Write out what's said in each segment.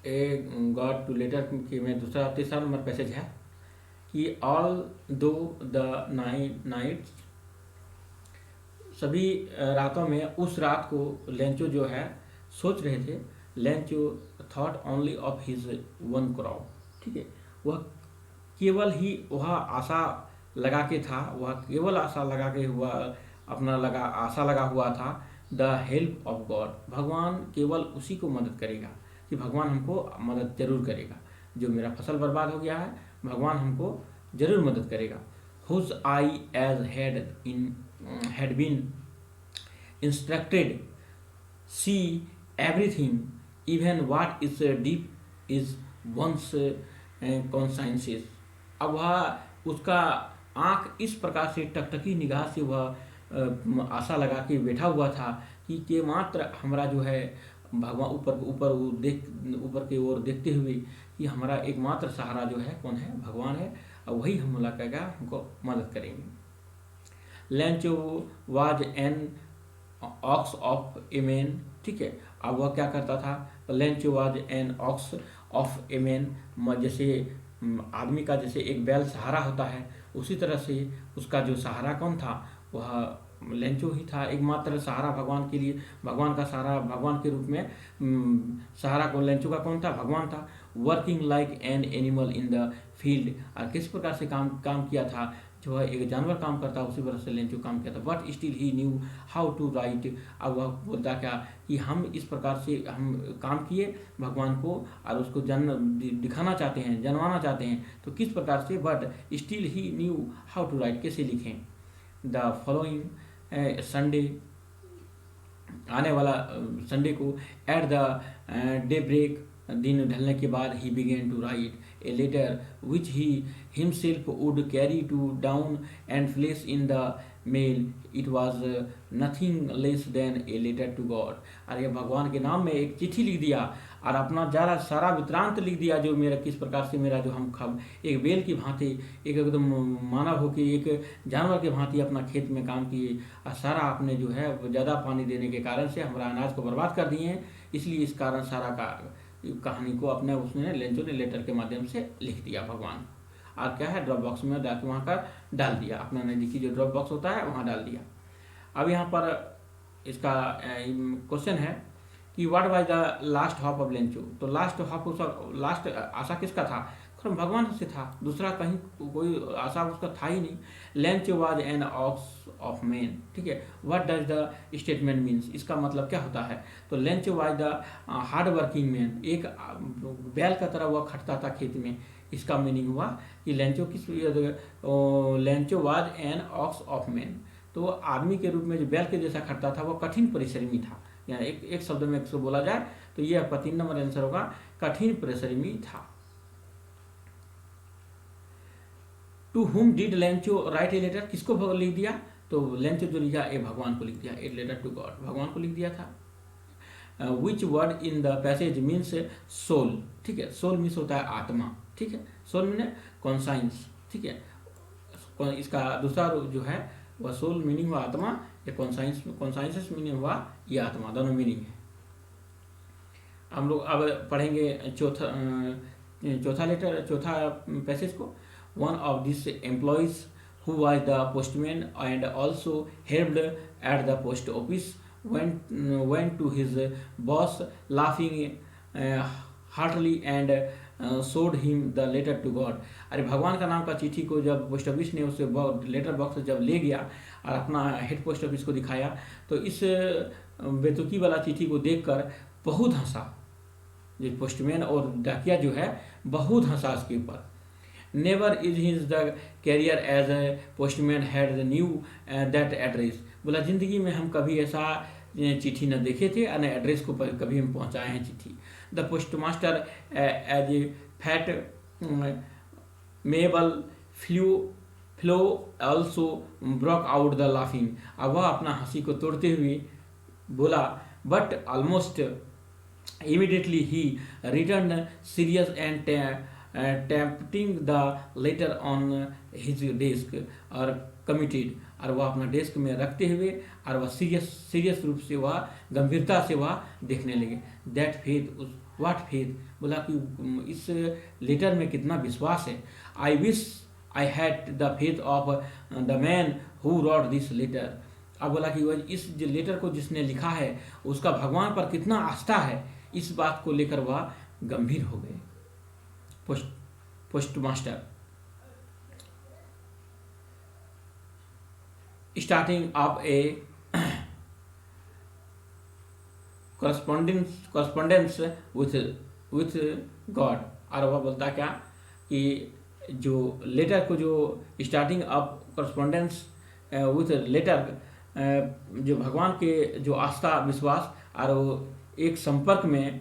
A god to letter कि मैं दूसरा तीसरा नंबर पैसेज है कि ऑल दो द नाइट्स, सभी रातों में, उस रात को लेंचो जो है सोच रहे थे। Lencho thought only of his one crowd, ठीक है। वह केवल ही वह आशा लगा के था, वह केवल आशा लगा के हुआ अपना लगा आशा लगा हुआ था द हेल्प ऑफ गॉड, भगवान केवल उसी को मदद करेगा, कि भगवान हमको मदद जरूर करेगा। जो मेरा फसल बर्बाद हो गया है, भगवान हमको जरूर मदद करेगा। Whose I as had been instructed see everything, even what is deep is one's consciences। अब वह उसका आँख इस प्रकार से टकटकी निगाह से वह आशा लगा के बैठा हुआ था कि मात्र हमारा जो है भगवान ऊपर की ओर देखते हुए कि हमारा एकमात्र सहारा जो है कौन है, भगवान है, और वही हम लगेगा हमको मदद करेंगे। Lencho was an ox of a man, ठीक है। अब वह क्या करता था, तो Lencho was an ox of a man, जैसे आदमी का जैसे एक बैल सहारा होता है, उसी तरह से उसका जो सहारा कौन था, वह लेंचो ही था, एकमात्र सहारा भगवान के लिए। भगवान का सहारा, भगवान के रूप में सहारा को लेंचो का कौन था, भगवान था। Working like an animal in the field, और किस प्रकार से काम किया था, जो है एक जानवर काम करता है उसी तरह से लेंचो काम किया था। But still he knew how to write, अब वह बोलता क्या कि हम इस प्रकार से हम काम किए भगवान को और उसको दिखाना चाहते हैं, जनवाना चाहते हैं, तो किस प्रकार से, but still he knew how to write, कैसे लिखें। द फॉलोइंग संडे, आने वाला संडे को, एट द डे ब्रेक, दिन ढलने के बाद, he began to write a letter which he himself would carry to down and place in the mail. It was nothing less than a letter to God। और ये भगवान के नाम में एक चिट्ठी लिख दिया और अपना ज़रा सारा वृत्तांत लिख दिया, जो मेरा किस प्रकार से मेरा जो हम एक बेल की भांति, एक एकदम मानव होकर एक जानवर के भांति अपना खेत में काम किए, और सारा आपने जो है ज़्यादा पानी देने के कारण से हमारा अनाज को बर्बाद कर दिए हैं, इसलिए इस कारण सारा का कहानी को अपने उसने लेंचो ने लेटर के माध्यम से लिख दिया भगवान। और क्या है, ड्रॉप बॉक्स में जाके वहाँ का डाल दिया, अपना नज़दीकी जो ड्रॉप बॉक्स होता है वहाँ डाल दिया। अब यहाँ पर इसका क्वेश्चन है कि what was the last hop off Lencho, तो लास्ट हॉप उसका लास्ट आशा किसका था, भगवान से था, दूसरा कहीं कोई आशा उसका था ही नहीं। Lencho was an ox of man, ठीक है। What does the statement means, इसका मतलब क्या होता है, तो Lencho was the hard working man, एक बैल का तरह वह खटता था खेत में। इसका मीनिंग हुआ कि Lencho was an ox of man, तो आदमी के रूप में जो बैल के जैसा खटता था, वह कठिन परिश्रमी था। यानी एक शब्द में इसको बोला जाए तो यह आपका 3 नंबर आंसर होगा, कठिन परिश्रमी था। To whom did Lencho write a letter, किसको लिख दिया, तो लेंचो जो लिखा ए भगवान को लिख दिया, ए लेटर टू गॉड, भगवान को लिख दिया था। Which word in the passage means soul, ठीक है। सोल मीन्स होता है आत्मा, ठीक है। सोल मीन कॉन्साइंस, ठीक है। इसका दूसरा जो है वह सोल मीनिंग हुआ आत्मा, या कॉन्साइंस मीनिंग हुआ ये आत्मा, दोनों मीनिंग है। हम लोग अब पढ़ेंगे चौथा लेटर, चौथा पैसेज को। One of these employees who was the postman and also helped at the post office went to his boss laughing heartily and showed him the letter to God। अरे भगवान का नाम का चिट्ठी को जब पोस्ट ऑफिस ने उसे लेटर बॉक्स जब ले गया और अपना हेड पोस्ट ऑफिस को दिखाया, तो इस बेतुकी वाला चिट्ठी को देखकर बहुत हंसा, जो पोस्टमैन और डाकिया जो है बहुत हंसा उसके ऊपर। Never is his the career as a postman had knew that address, बोला जिंदगी में हम कभी ऐसा चिट्ठी न देखे थे और न एड्रेस को कभी हम पहुंचाए हैं चिट्ठी। The post master as a fat amiable fellow also broke out the laughing, अब वह अपना हंसी को तोड़ते हुए बोला, but almost immediately he returned serious and tempting the letter on his desk और कमिटेड, और वह अपना डेस्क में रखते हुए और वह सीरियस रूप से वह गंभीरता से वह देखने लगे। दैट फेथ, व्हाट फेथ, बोला कि इस लेटर में कितना विश्वास है। I wish I had the faith of the man who wrote this letter. अब बोला कि वह इस लेटर को जिसने लिखा है उसका भगवान पर कितना आस्था है, इस बात को लेकर वह गंभीर हो गए। Post master starting of a correspondence with God. और वह बोलता क्या कि जो लेटर को, जो starting of correspondence with letter, जो भगवान के जो आस्था विश्वास और वो एक संपर्क में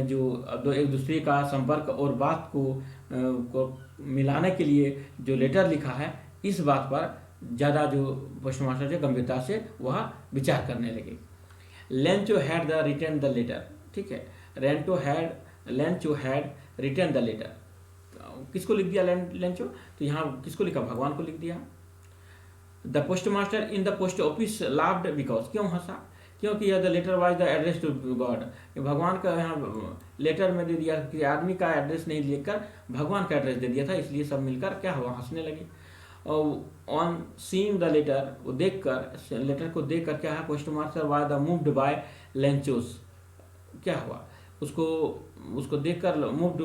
जो एक दूसरे का संपर्क और बात को मिलाने के लिए जो लेटर लिखा है, इस बात पर ज़्यादा जो पोस्ट मास्टर जो गंभीरता से वह विचार करने लगे। Lencho had the return the letter, ठीक है, Lencho had return the letter. किसको लिख दिया लेंचो? तो यहाँ किसको लिखा? भगवान को लिख दिया। The post master in the post office laughed because, क्यों हंसा? क्योंकि यह the letter was the address to God. भगवान का यहाँ लेटर में दे दिया कि आदमी का एड्रेस नहीं लिखकर भगवान का एड्रेस दे दिया था, इसलिए सब मिलकर क्या हुआ, हंसने लगे। ऑन सीइंग द लेटर, वो देखकर, लेटर को देखकर क्या है, post master was the moved by लेंचोस, क्या हुआ, उसको देखकर मूव्ड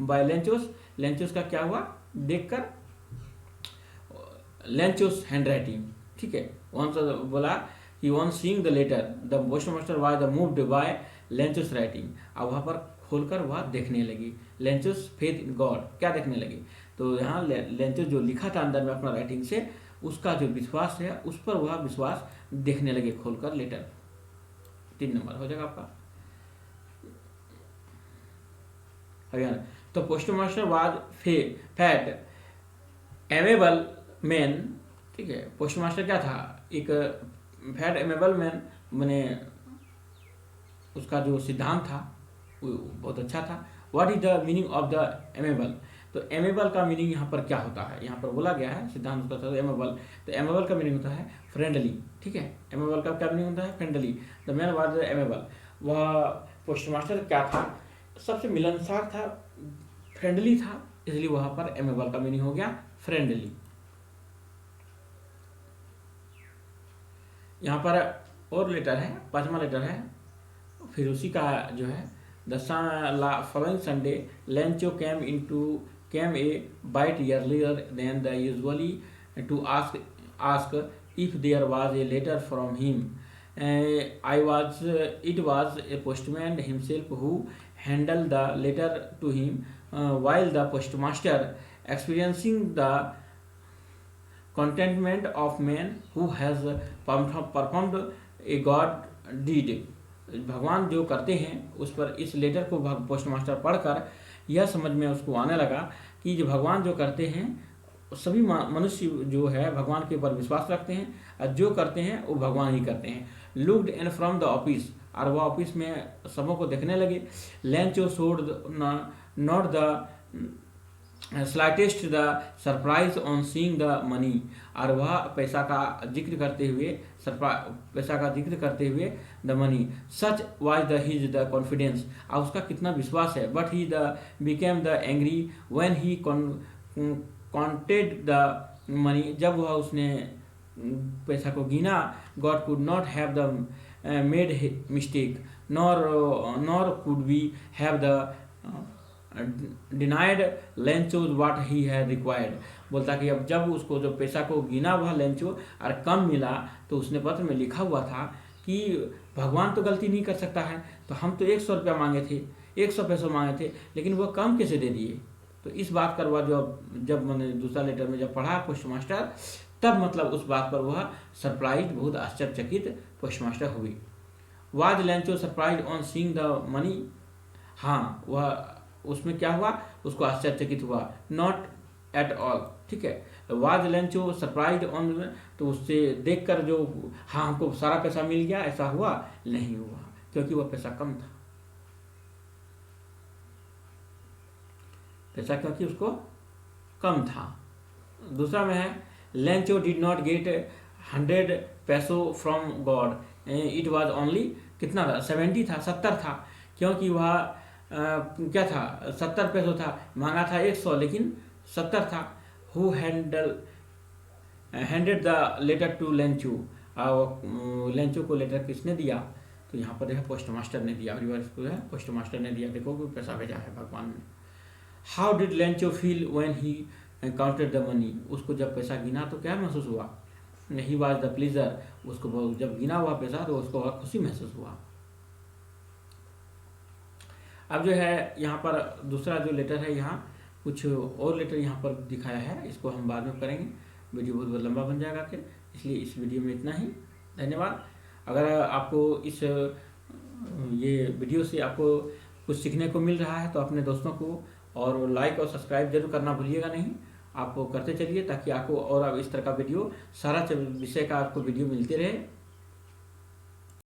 बाय लेंचोस का क्या हुआ, देखकर लेंचोस हैंडराइटिंग, ठीक है। बोला कि on seeing the letter the post master was the moved by लेंचोस राइटिंग। अब वहाँ पर खोलकर वह देखने लगी, लेंचोस फेथ इन गॉड, क्या देखने लगी? तो यहाँ लेंचोस जो लिखा था अंदर में अपना राइटिंग से, उसका जो विश्वास है उस पर वह विश्वास देखने लगे खोलकर लेटर। 3 नंबर हो जाएगा आपका। अगेन, तो post master was fat amiable man, ठीक है। पोस्ट मास्टर क्या था? एक फैट एमेबल मैन, मैंने उसका जो सिद्धांत था वो बहुत अच्छा था। What is the meaning of the amiable? तो एमेबल का मीनिंग यहाँ पर क्या होता है? यहाँ पर बोला गया है सिद्धांत उसका था एमेबल। तो एमेबल का मीनिंग होता है फ्रेंडली, ठीक है। एमेबल का क्या मीनिंग होता है? Friendly. The man was amiable, वह पोस्ट मास्टर क्या था? सबसे मिलनसार था, फ्रेंडली था, इसलिए वहाँ पर एमेबल का मीनिंग हो गया फ्रेंडली। यहाँ पर और लेटर है, 5वां लेटर है, फिर उसी का जो है the following Sunday Lencho came a bite earlier than the usually to ask if there was a letter from him. It was a postman himself who handled the letter to him, while the postmaster, experiencing the contentment of man who has performed a God deed, भगवान जो करते हैं उस पर इस letter को post master पढ़कर यह समझ में उसको आने लगा कि जो भगवान जो करते हैं, सभी मनुष्य जो है भगवान के ऊपर विश्वास रखते हैं और जो करते हैं वो भगवान ही करते हैं। Looked in from the office, और वह ऑफिस में सबों को देखने लगे। Lencho showed not the slightest the surprise on seeing the money, और वह पैसा का जिक्र करते हुए the money. Such was the his the confidence, और उसका कितना विश्वास है। But he became the angry when he counted the money, जब वह उसने पैसा को गिना। God could not have the made mistake nor could we have the denied Lencho what he had required. बोलता कि अब जब उसको जो पैसा को गिना वह लेंचो और कम मिला, तो उसने पत्र में लिखा हुआ था कि भगवान तो गलती नहीं कर सकता है, तो हम तो 100 रुपया मांगे थे, 100 पैसे मांगे थे, लेकिन वह कम कैसे दे दिए। तो इस बात पर वह जब मैंने दूसरा लेटर में जब पढ़ा पोस्ट मास्टर, तब मतलब उस बात पर वह सरप्राइज, बहुत आश्चर्यचकित पोस्ट मास्टर हुई। Was Lencho surprise on seeing the money, हाँ वह उसमें क्या हुआ, उसको आश्चर्यचकित हुआ। नॉट एट ऑल, ठीक है। वाज लेंचो सरप्राइज ऑन, तो उससे देखकर जो हाँ हमको सारा पैसा मिल गया, ऐसा हुआ नहीं हुआ, क्योंकि वह पैसा कम था। पैसा क्योंकि उसको कम था। दूसरा में है लेंचो डिड नॉट गेट 100 पैसो from God, it was only कितना था, 70 था, 70 था, क्योंकि वह क्या था, 70 पैसों था, मांगा था 100 लेकिन 70 था। Who handed the letter to Lencho, Lencho को लेटर किसने दिया, तो यहाँ पर है पोस्ट मास्टर ने दिया, रिवर्स को है पोस्ट मास्टर ने दिया। देखो कोई पैसा भेजा है भगवान ने। How did Lencho feel when he counted the money, उसको जब पैसा गिना तो क्या महसूस हुआ, ही वाज द प्लीजर, उसको जब गिना हुआ पैसा तो उसको खुशी महसूस हुआ। अब जो है यहाँ पर दूसरा जो लेटर है, यहाँ कुछ और लेटर यहाँ पर दिखाया है, इसको हम बाद में करेंगे, वीडियो बहुत लंबा बन जाएगा फिर, इसलिए इस वीडियो में इतना ही। धन्यवाद। अगर आपको इस ये वीडियो से आपको कुछ सीखने को मिल रहा है तो अपने दोस्तों को और लाइक और सब्सक्राइब जरूर करना भूलिएगा नहीं, आप करते चलिए ताकि आपको और अब इस तरह का वीडियो, सारा विषय का आपको वीडियो मिलते रहे।